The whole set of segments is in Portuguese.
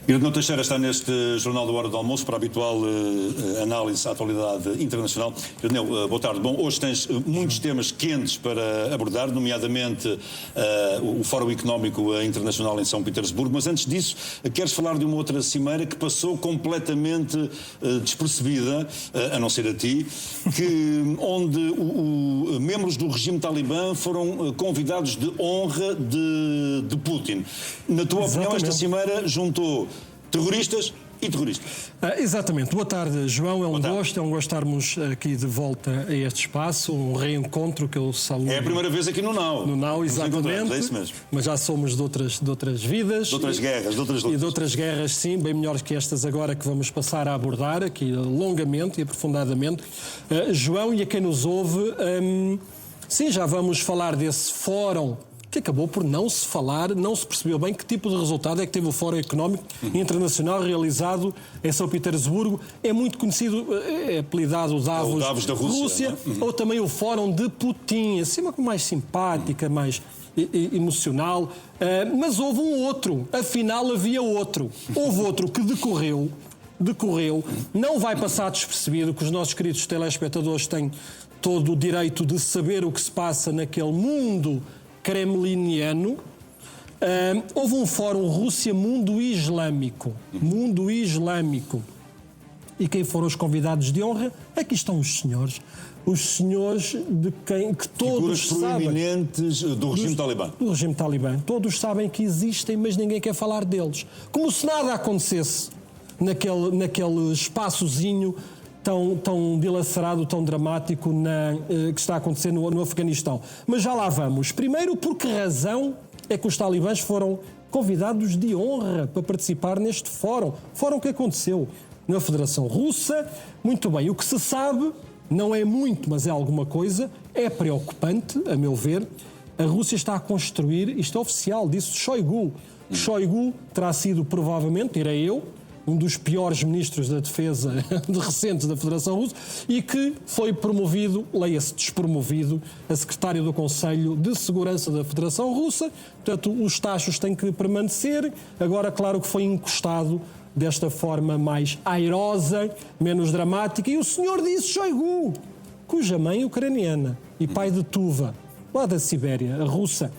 Irineu Teixeira está neste Jornal da Hora do Almoço para a habitual análise à atualidade internacional. Irineu, boa tarde. Bom, hoje tens muitos temas quentes para abordar, nomeadamente o Fórum Económico Internacional em São Petersburgo, mas antes disso, queres falar de uma outra cimeira que passou completamente despercebida, a não ser a ti, onde membros do regime talibã foram convidados de honra de Putin. Na tua opinião, esta cimeira juntou terroristas e terroristas. Exatamente. Boa tarde, João. É um gosto estarmos aqui de volta a este espaço, um reencontro que eu saúdo. É a primeira vez aqui no NAU. No NAU, exatamente. É isso mesmo. Mas já somos de outras vidas. De outras guerras, de outras lutas. E de outras guerras, sim, bem melhores que estas agora que vamos passar a abordar aqui longamente e aprofundadamente. João, e a quem nos ouve, sim, já vamos falar desse fórum que acabou por não se falar, não se percebeu bem que tipo de resultado é que teve o Fórum Económico Internacional realizado em São Petersburgo. É muito conhecido, é apelidado o Davos da Rússia, ou também o Fórum de Putin, assim uma coisa mais simpática, mais emocional, mas houve um outro, afinal havia outro. Houve outro que decorreu, não vai passar despercebido, que os nossos queridos telespectadores têm todo o direito de saber o que se passa naquele mundo kremliniano. Houve um fórum Rússia-Mundo Islâmico. Mundo Islâmico. E quem foram os convidados de honra? Aqui estão os senhores. Os senhores de quem que todos figuras proeminentes do regime talibã. Do regime talibã. Todos sabem que existem, mas ninguém quer falar deles. Como se nada acontecesse naquele espaçozinho tão dilacerado, tão dramático que está a acontecer no Afeganistão. Mas já lá vamos. Primeiro, por que razão é que os talibãs foram convidados de honra para participar neste fórum? Fórum que aconteceu na Federação Russa. Muito bem, o que se sabe, não é muito, mas é alguma coisa, é preocupante, a meu ver. A Rússia está a construir, isto é oficial, disse Shoigu. Shoigu terá sido, provavelmente, direi eu, um dos piores ministros da defesa recentes da Federação Russa e que foi promovido, leia-se despromovido, a secretário do Conselho de Segurança da Federação Russa. Portanto, os tachos têm que permanecer. Agora, claro que foi encostado desta forma mais airosa, menos dramática. E o senhor disse Shoigu, cuja mãe é ucraniana e pai de Tuva, lá da Sibéria, a russa.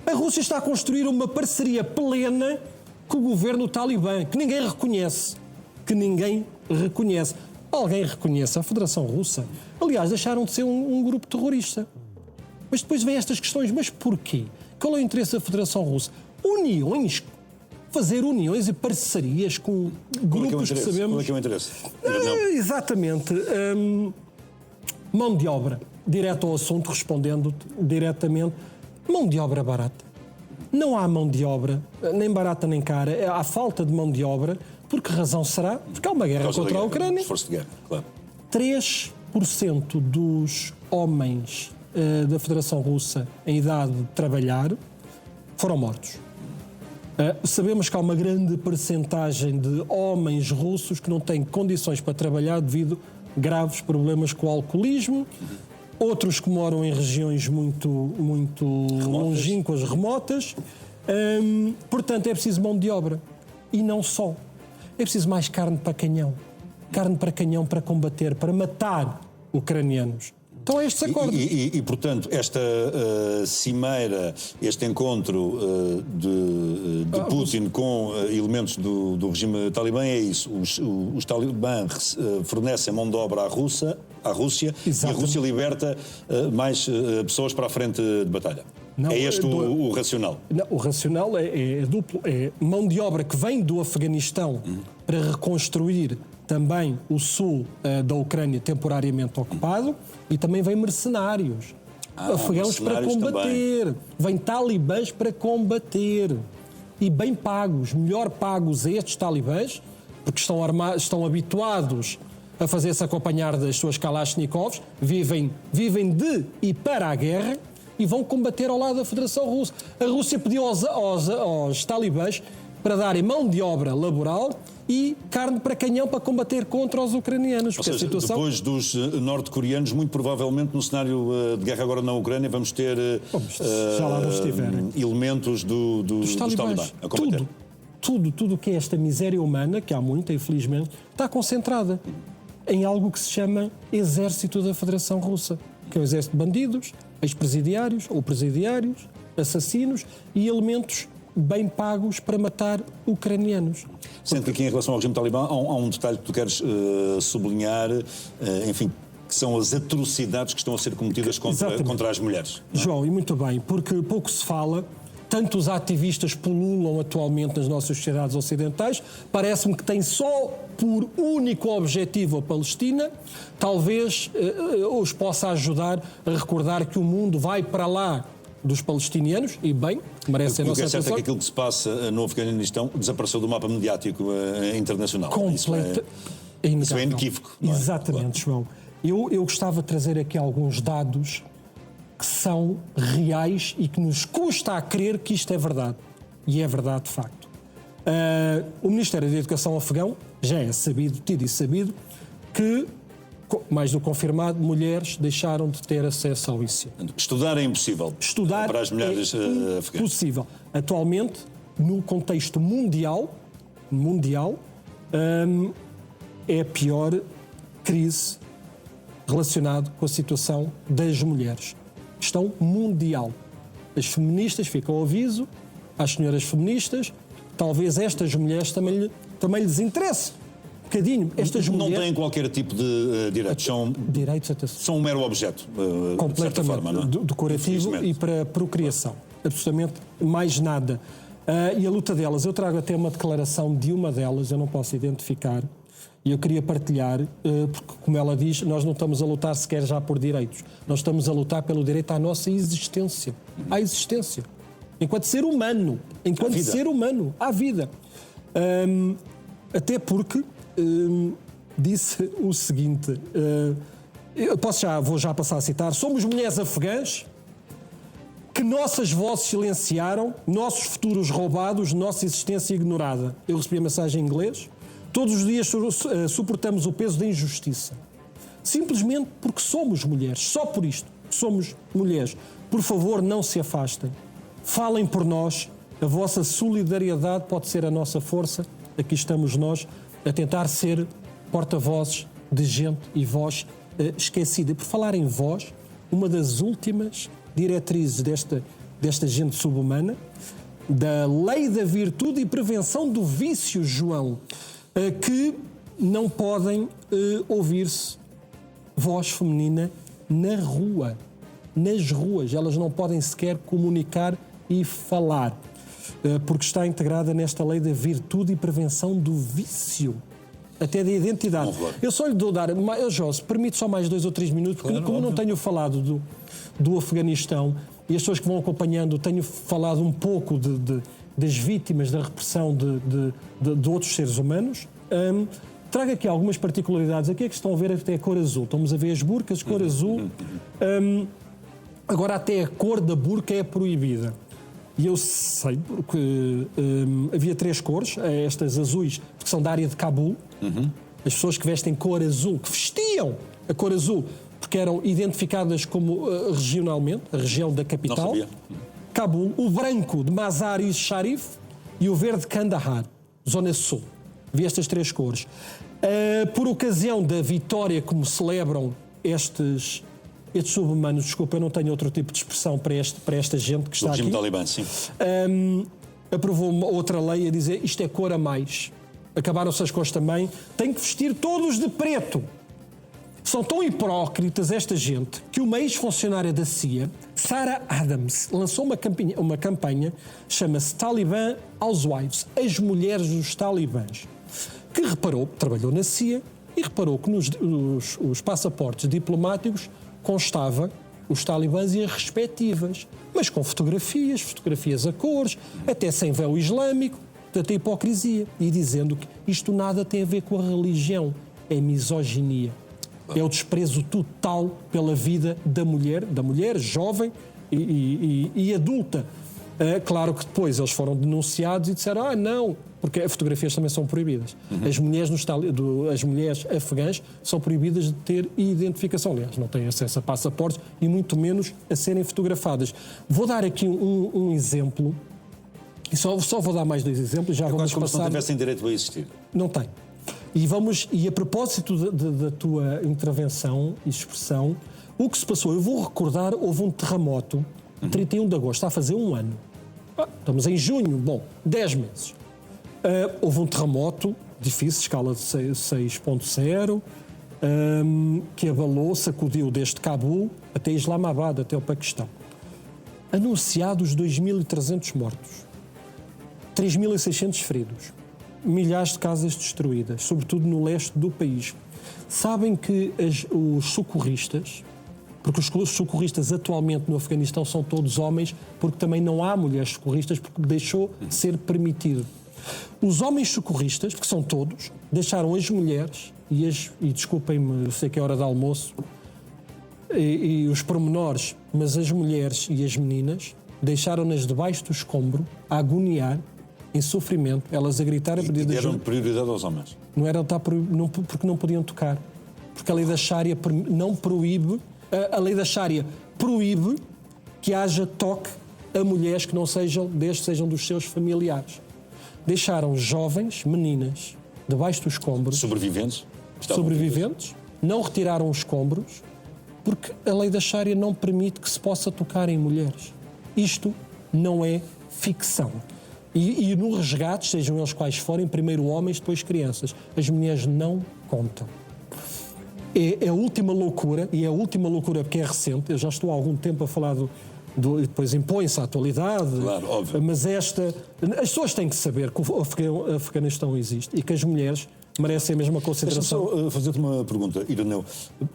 A Rússia está a construir uma parceria plena com o governo talibã, que ninguém reconhece. Alguém reconhece a Federação Russa? Aliás, deixaram de ser um grupo terrorista. Mas depois vêm estas questões, mas porquê? Qual é o interesse da Federação Russa? Fazer uniões e parcerias com grupos que sabemos... Qual é que é o interesse? Exatamente. Mão de obra. Direto ao assunto, respondendo diretamente. Mão de obra barata. Não há mão de obra, nem barata nem cara. Há falta de mão de obra. Por que razão será? Porque há uma guerra contra a Ucrânia. Esforço de guerra, claro. 3% dos homens da Federação Russa em idade de trabalhar foram mortos. Sabemos que há uma grande percentagem de homens russos que não têm condições para trabalhar devido a graves problemas com o alcoolismo. Outros que moram em regiões muito longínquas, remotas. Portanto, é preciso mão de obra. E não só. É preciso mais carne para canhão. Carne para canhão para combater, para matar ucranianos. Então é estes acordos. E portanto, esta cimeira, este encontro de Putin com elementos do regime talibã é isso. Os talibãs fornecem mão de obra à Rússia. Exatamente. E a Rússia liberta mais pessoas para a frente de batalha. Não, é este o racional? Não, o racional é duplo. É mão de obra que vem do Afeganistão para reconstruir também o sul da Ucrânia temporariamente ocupado e também vem mercenários. Afegãos para combater. Também. Vem talibãs para combater. E bem pagos, melhor pagos a estes talibãs, porque estão habituados a fazer-se acompanhar das suas Kalashnikovs, vivem de e para a guerra e vão combater ao lado da Federação Russa. A Rússia pediu aos talibãs para darem mão de obra laboral e carne para canhão para combater contra os ucranianos. Ou seja, depois dos norte-coreanos, muito provavelmente no cenário de guerra agora na Ucrânia vamos ter já lá não estiverem elementos dos talibãs a combater. tudo o que é esta miséria humana, que há muita, infelizmente, está concentrada em algo que se chama Exército da Federação Russa, que é o exército de bandidos, ex-presidiários ou presidiários, assassinos e elementos bem pagos para matar ucranianos. Sendo que aqui em relação ao regime talibã há um detalhe que tu queres sublinhar, enfim, que são as atrocidades que estão a ser cometidas contra as mulheres. João, e muito bem, porque pouco se fala, tanto os ativistas pululam atualmente nas nossas sociedades ocidentais, parece-me que têm só por único objetivo a Palestina, talvez os possa ajudar a recordar que o mundo vai para lá dos palestinianos, e bem, merece a nossa atenção. O que é certo é que aquilo que se passa no Afeganistão desapareceu do mapa mediático internacional. Isso é inequívoco. Exatamente, João. Eu gostava de trazer aqui alguns dados que são reais e que nos custa a crer que isto é verdade. E é verdade, de facto. O Ministério da Educação afegão já é sabido, tido e sabido, que, mais do confirmado, mulheres deixaram de ter acesso ao ensino. Estudar é impossível. Estudar para as mulheres afegãs. É impossível. Atualmente, no contexto mundial, é a pior crise relacionada com a situação das mulheres. Questão mundial. As feministas, fica o aviso, às senhoras feministas, talvez estas mulheres também lhes interesse. Um bocadinho. Estas não mulheres têm qualquer tipo de direitos. São um mero objeto, completamente, de certa forma, não é? Decorativo e para procriação. Absolutamente mais nada. E a luta delas, eu trago até uma declaração de uma delas, eu não posso identificar, e eu queria partilhar, porque, como ela diz, nós não estamos a lutar sequer já por direitos. Nós estamos a lutar pelo direito à nossa existência. À existência. Enquanto ser humano. Enquanto ser humano. À vida. Até porque disse o seguinte, vou já passar a citar: somos mulheres afegãs que nossas vozes silenciaram, nossos futuros roubados, nossa existência ignorada. Eu recebi a mensagem em inglês. Todos os dias suportamos o peso da injustiça. Simplesmente porque somos mulheres. Só por isto. Somos mulheres. Por favor, não se afastem. Falem por nós. A vossa solidariedade pode ser a nossa força. Aqui estamos nós a tentar ser porta-vozes de gente e voz esquecida. E por falar em voz, uma das últimas diretrizes desta gente subhumana, da Lei da Virtude e Prevenção do Vício, João, que não podem ouvir-se voz feminina na rua, nas ruas. Elas não podem sequer comunicar e falar, porque está integrada nesta Lei da Virtude e Prevenção do Vício, até da identidade. Eu só lhe dou José, permite só mais 2 ou 3 minutos, porque como não tenho falado do Afeganistão, e as pessoas que vão acompanhando, tenho falado um pouco das vítimas da repressão de outros seres humanos. Trago aqui algumas particularidades. Aqui é que estão a ver até a cor azul. Estamos a ver as burcas, cor azul. Agora até a cor da burca é proibida. E eu sei porque havia 3 cores, estas azuis, que são da área de Cabul. As pessoas que vestem cor azul, que vestiam a cor azul, porque eram identificadas como regionalmente, a região da capital, Cabul, o branco de Mazar-e Sharif e o verde de Kandahar, zona sul. Vi estas 3 cores. Por ocasião da vitória, como celebram estes subhumanos, desculpa, eu não tenho outro tipo de expressão para esta gente que está aqui. O regime talibã, sim. Aprovou uma outra lei a dizer isto é cor a mais. Acabaram-se as cores também. Tem que vestir todos de preto. São tão hipócritas esta gente que uma ex-funcionária da CIA, Sarah Adams, lançou uma campanha chama-se Taliban Housewives, as mulheres dos talibãs, que trabalhou na CIA e reparou que nos passaportes diplomáticos constava os talibãs e as respectivas, mas com fotografias a cores, até sem véu islâmico, tanta hipocrisia, e dizendo que isto nada tem a ver com a religião, é misoginia. É o desprezo total pela vida da mulher jovem e adulta. Claro que depois eles foram denunciados e disseram, não, porque as fotografias também são proibidas. As mulheres afegãs são proibidas de ter identificação. Aliás, não têm acesso a passaportes e muito menos a serem fotografadas. Vou dar aqui um exemplo E só vou dar mais 2 exemplos, já vamos Quase como se não passar... tivessem direito a existir. Não tem. E a propósito da tua intervenção e expressão, o que se passou, eu vou recordar, houve um terremoto, 31 de agosto, está a fazer 1 ano. Estamos em junho, 10 meses. Houve um terremoto difícil, escala de 6.0, que abalou, sacudiu desde Cabul até Islamabad, até o Paquistão. Anunciados 2.300 mortos, 3.600 feridos, milhares de casas destruídas, sobretudo no leste do país. Sabem que os socorristas, porque os socorristas atualmente no Afeganistão são todos homens, porque também não há mulheres socorristas, porque deixou de ser permitido. Os homens socorristas, porque são todos, deixaram as mulheres, e desculpem-me, eu sei que é hora de almoço, e os pormenores, mas as mulheres e as meninas deixaram-nas debaixo do escombro, a agoniar, em sofrimento, elas a gritar, a pedir E ajuda. deram prioridade aos homens. Não era porque não podiam tocar. Porque a lei da Sharia não proíbe, a lei da Sharia proíbe que haja toque a mulheres que não sejam, desde que sejam dos seus familiares. Deixaram jovens, meninas, debaixo dos escombros. Sobreviventes? Não retiraram os escombros, porque a lei da Sharia não permite que se possa tocar em mulheres. Isto não é ficção. E no resgate, sejam eles quais forem, primeiro homens, depois crianças. As mulheres não contam. É a última loucura, e é a última loucura porque é recente, eu já estou há algum tempo a falar e depois impõe-se a atualidade. Claro, óbvio. Mas as pessoas têm que saber que o Afeganistão existe e que as mulheres merecem a mesma consideração. Deixa-me só fazer-te uma pergunta, Ireneu.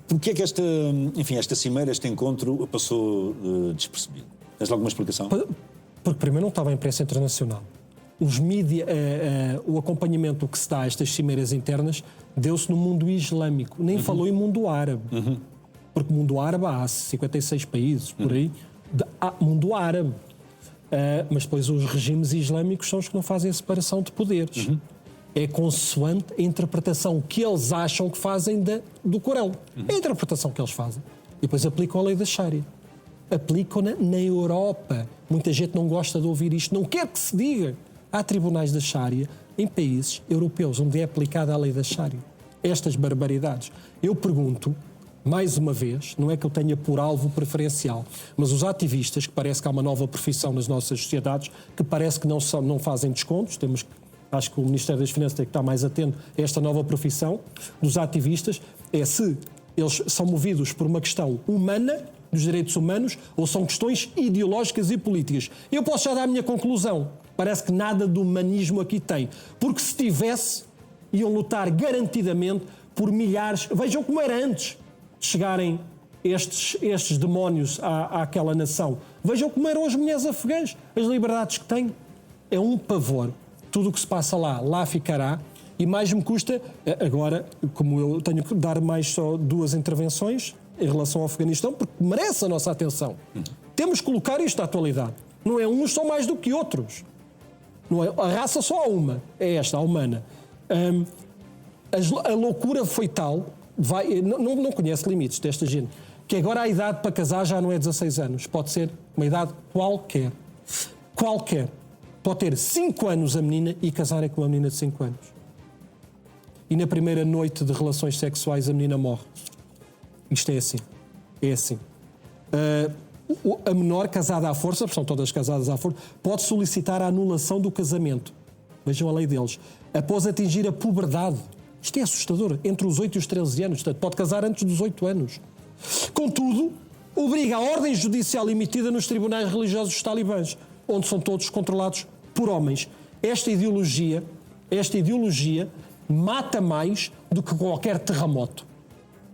Porquê é que esta cimeira, este encontro, passou despercebido? Tens alguma explicação? Porque primeiro não estava a imprensa internacional. Os mídia, o acompanhamento que se dá a estas cimeiras internas deu-se no mundo islâmico. Nem falou em mundo árabe. Porque mundo árabe há 56 países, por aí. Mundo árabe. Mas depois os regimes islâmicos são os que não fazem a separação de poderes. É consoante a interpretação que eles acham que fazem do Corão. É a interpretação que eles fazem. E depois aplicam a lei da Sharia. Aplicam-na na Europa. Muita gente não gosta de ouvir isto, não quer que se diga. Há tribunais da Sharia em países europeus onde é aplicada a lei da Sharia. Estas barbaridades. Eu pergunto, mais uma vez, não é que eu tenha por alvo preferencial, mas os ativistas, que parece que há uma nova profissão nas nossas sociedades, que parece que não fazem descontos, acho que o Ministério das Finanças tem que estar mais atento a esta nova profissão dos ativistas, é se eles são movidos por uma questão humana, dos direitos humanos, ou são questões ideológicas e políticas. Eu posso já dar a minha conclusão. Parece que nada do humanismo aqui tem. Porque se tivesse, iam lutar garantidamente por milhares... Vejam como era antes de chegarem estes demónios àquela nação. Vejam como eram as mulheres afegãs, as liberdades que têm. É um pavor. Tudo o que se passa lá ficará. E mais me custa, agora, como eu tenho que dar mais só 2 intervenções em relação ao Afeganistão, porque merece a nossa atenção. Temos que colocar isto à atualidade. Não é uns são mais do que outros. Não é, a raça só há uma, é esta, a humana. A loucura foi tal, não conhece limites desta gente, que agora a idade para casar já não é 16 anos, pode ser uma idade qualquer. Qualquer. Pode ter 5 anos a menina e casar com uma menina de 5 anos. E na primeira noite de relações sexuais a menina morre. Isto é assim. É assim. A menor casada à força, porque são todas casadas à força, pode solicitar a anulação do casamento. Vejam a lei deles. Após atingir a puberdade. Isto é assustador. Entre os 8 e os 13 anos. Portanto, pode casar antes dos 8 anos. Contudo, obriga a ordem judicial emitida nos tribunais religiosos dos talibãs, onde são todos controlados por homens. Esta ideologia mata mais do que qualquer terremoto,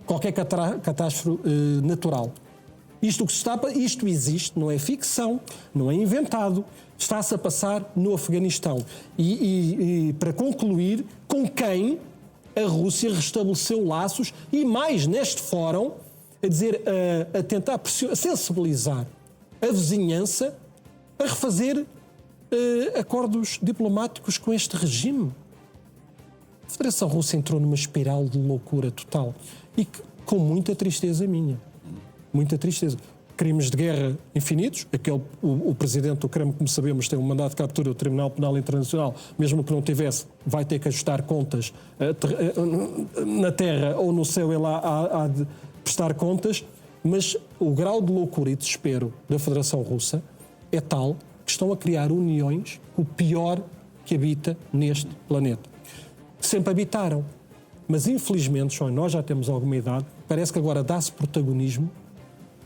qualquer catástrofe natural. Isto existe, não é ficção, não é inventado, está-se a passar no Afeganistão. E para concluir, com quem a Rússia restabeleceu laços e mais neste fórum, a tentar sensibilizar a vizinhança a refazer acordos diplomáticos com este regime. A Federação Russa entrou numa espiral de loucura total e com muita tristeza minha. Muita tristeza. crimes de guerra infinitos. O presidente do Kremlin, como sabemos, tem um mandato de captura do Tribunal Penal Internacional, mesmo que não tivesse, vai ter que ajustar contas na terra ou no céu, ele há de prestar contas, mas o grau de loucura e desespero da Federação Russa é tal que estão a criar uniões com o pior que habita neste planeta. Sempre habitaram, mas infelizmente, só nós já temos alguma idade, parece que agora dá-se protagonismo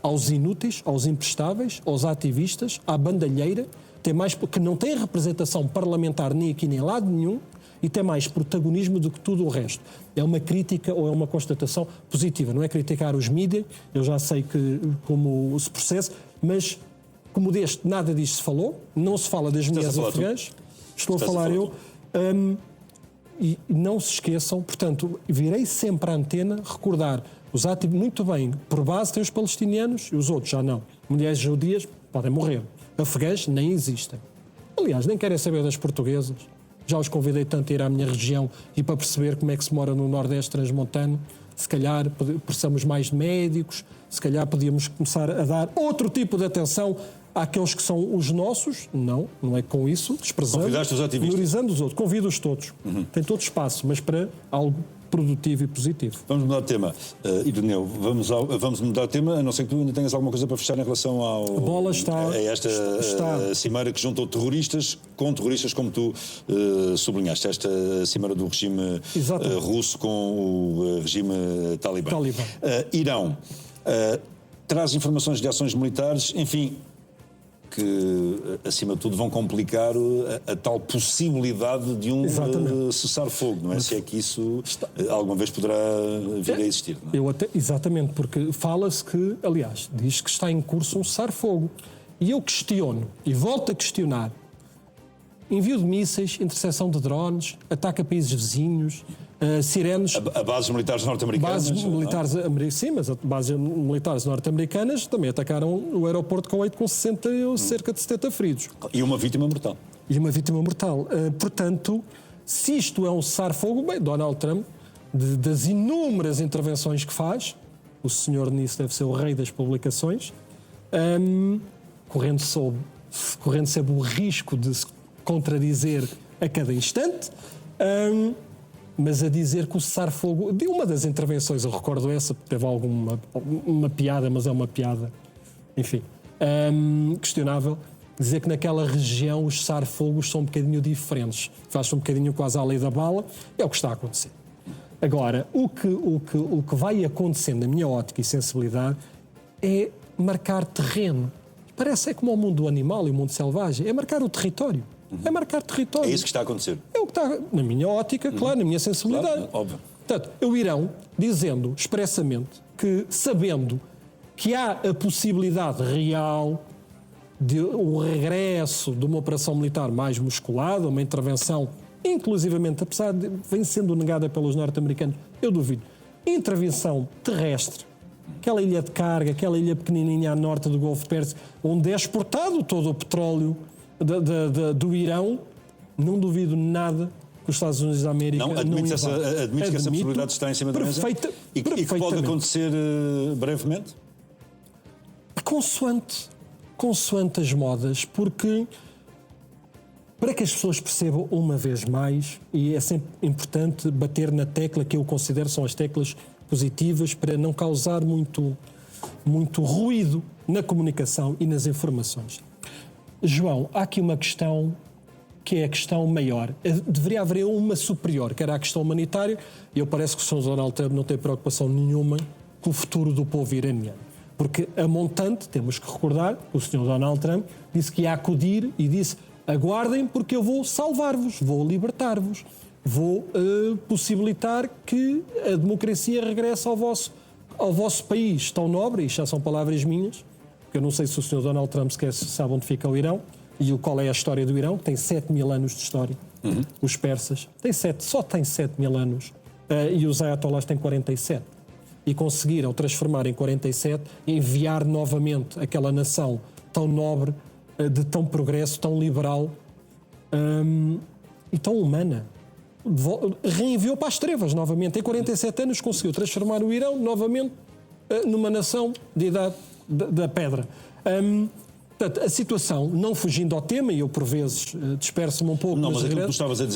aos inúteis, aos imprestáveis, aos ativistas, à bandalheira, que não tem representação parlamentar nem aqui nem lado nenhum e tem mais protagonismo do que tudo o resto. É uma crítica ou é uma constatação positiva, não é criticar os mídias, eu já sei como se processa, mas como nada disto se falou, não se fala das mulheres afegãs, estou a falar eu, e não se esqueçam, portanto, virei sempre à antena recordar os ativos, muito bem, por base tem os palestinianos e os outros já não. Mulheres judias podem morrer. Afegãs nem existem. Aliás, nem querem saber das portuguesas. Já os convidei tanto a ir à minha região e para perceber como é que se mora no Nordeste transmontano. Se calhar precisamos mais de médicos, se calhar podíamos começar a dar outro tipo de atenção àqueles que são os nossos. Não é com isso, desprezando, minorizando os outros. Convido-os todos. Tem todo espaço, mas para algo produtivo e positivo. Vamos mudar de tema. Irineu, vamos mudar de tema, a não ser que tu ainda tenhas alguma coisa para fechar em relação a esta cimeira que juntou terroristas com terroristas, como tu sublinhaste, esta cimeira do regime russo com o regime talibã. Irão traz informações de ações militares, enfim, que, acima de tudo, vão complicar a tal possibilidade de um cessar-fogo, não é? Se é que isso alguma vez poderá vir a existir. Não é? Exatamente, porque fala-se que, aliás, diz que está em curso um cessar-fogo. E eu questiono, e volto a questionar, envio de mísseis, interseção de drones, ataque a países vizinhos, sirenes... A bases militares norte-americanas? Sim, mas as bases militares norte-americanas também atacaram o aeroporto de Kuwait com cerca de 70 feridos. E uma vítima mortal. Portanto, se isto é um cessar-fogo, bem, Donald Trump, das inúmeras intervenções que faz, o senhor nisso deve ser o rei das publicações, correndo sempre o risco de se contradizer a cada instante, mas a dizer que o cessar-fogo... De uma das intervenções, eu recordo essa, teve uma piada, mas é uma piada, enfim, questionável, dizer que naquela região os cessar-fogos são um bocadinho diferentes, faz-se um bocadinho quase à lei da bala, é o que está a acontecer. Agora, o que vai acontecendo, na minha ótica e sensibilidade, é marcar terreno. Parece como o mundo animal e o mundo selvagem, é marcar o território. É marcar território. É isso que está a acontecer. É o que está, na minha ótica, claro, na minha sensibilidade. Claro, óbvio. Portanto, o Irão, dizendo expressamente que, sabendo que há a possibilidade real de um regresso de uma operação militar mais musculada, uma intervenção, inclusivamente, apesar de vem sendo negada pelos norte-americanos, eu duvido, intervenção terrestre, aquela ilha de carga, aquela ilha pequenininha a norte do Golfo Pérsico, onde é exportado todo o petróleo do Irão, não duvido nada que os Estados Unidos da América admite que essa possibilidade está em cima da mesa e que pode acontecer brevemente? Consoante as modas, porque para que as pessoas percebam uma vez mais, e é sempre importante bater na tecla que eu considero são as teclas positivas para não causar muito ruído na comunicação e nas informações. João, há aqui uma questão que é a questão maior. Deveria haver uma superior, que era a questão humanitária, e eu parece que o Sr. Donald Trump não tem preocupação nenhuma com o futuro do povo iraniano. Porque a montante, temos que recordar, o Sr. Donald Trump disse que ia acudir e disse: aguardem porque eu vou salvar-vos, vou libertar-vos, vou possibilitar que a democracia regresse ao vosso país tão nobre, isto já são palavras minhas, porque eu não sei se o Sr. Donald Trump sequer sabe onde fica o Irão e qual é a história do Irão, que tem 7.000 anos de história. Os persas só têm 7.000 anos e os ayatollahs têm 47. E conseguiram transformar em 47, enviar novamente aquela nação tão nobre, de tão progresso, tão liberal e tão humana. Reenviou para as trevas novamente. Em 47 anos conseguiu transformar o Irão novamente numa nação de idade da pedra. Portanto, a situação, não fugindo ao tema, e eu por vezes disperso-me um pouco... Não, nas mas aquilo que tu redes, estavas a dizer